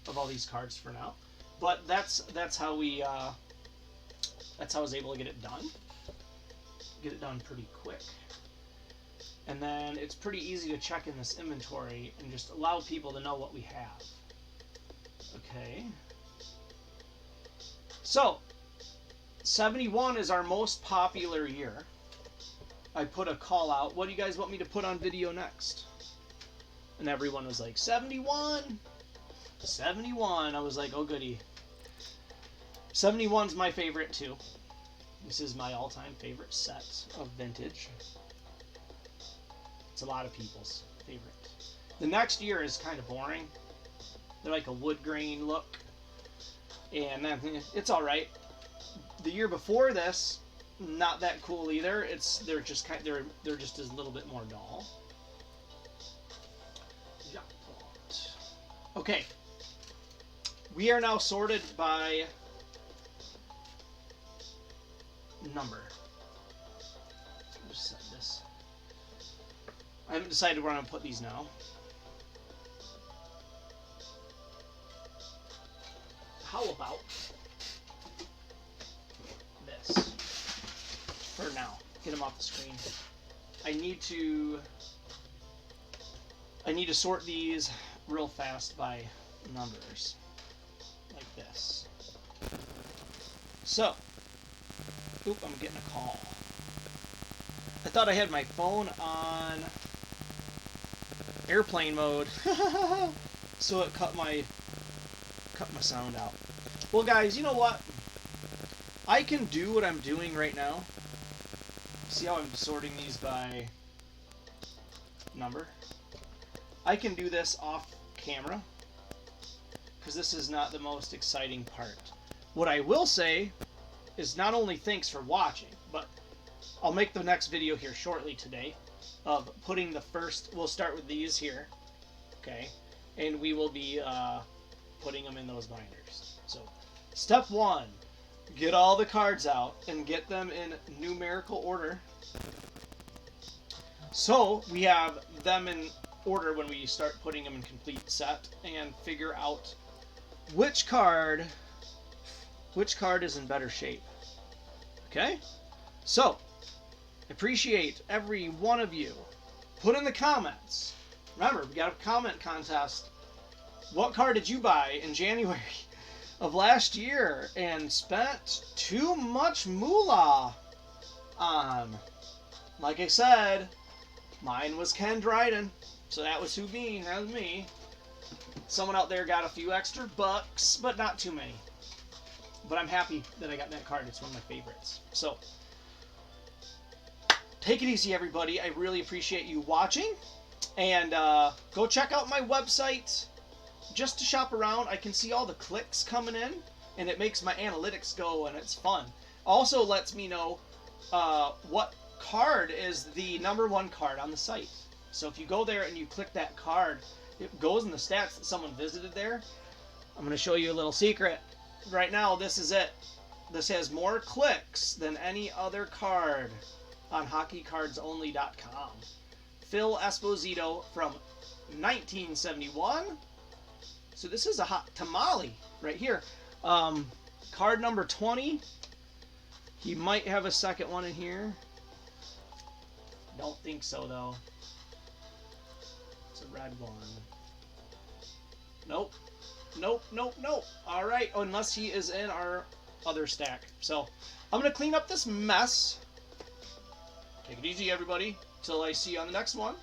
of all these cards for now. But that's how we that's how I was able to get it done. Get it done pretty quick. And then it's pretty easy to check in this inventory and just allow people to know what we have. Okay. So, 71 is our most popular year. I put a call out, what do you guys want me to put on video next? And everyone was like, 71! 71! I was like, oh goody. 71's my favorite too. This is my all-time favorite set of vintage. It's a lot of people's favorite. The next year is kind of boring. They're like a wood grain look. And then it's alright. The year before this, not that cool either. They're just a little bit more dull. Okay. We are now sorted by number. Just set this. I haven't decided where I'm gonna put these now. How about this? For now, get them off the screen. I need to sort these real fast by numbers, like this. So, oop, I'm getting a call. I thought I had my phone on airplane mode, so it cut my sound out. Well, guys, you know what? I can do what I'm doing right now. See how I'm sorting these by number? I can do this off camera because this is not the most exciting part. What I will say is not only thanks for watching, but I'll make the next video here shortly today of putting the first, we'll start with these here, okay, and we will be putting them in those binders. So step one, get all the cards out and get them in numerical order. So we have them in order when we start putting them in complete set, and figure out which card is in better shape. Okay? So, appreciate every one of you. Put in the comments. Remember, we got a comment contest. What card did you buy in January of last year and spent too much moolah on? Like I said, mine was Ken Dryden. So that was that was me. Someone out there got a few extra bucks, but not too many. But I'm happy that I got that card. It's one of my favorites. So, take it easy, everybody. I really appreciate you watching. And go check out my website just to shop around. I can see all the clicks coming in, and it makes my analytics go, and it's fun. Also lets me know what card is the #1 card on the site. So if you go there and you click that card, it goes in the stats that someone visited there. I'm going to show you a little secret. Right now, this is it. This has more clicks than any other card on HockeyCardsOnly.com. Phil Esposito from 1971. So this is a hot tamale right here. Card number 20. He might have a second one in here. Don't think so, though. It's a red one. Nope. Nope, nope, nope. All right, unless he is in our other stack. So I'm going to clean up this mess. Take it easy, everybody. Till I see you on the next one.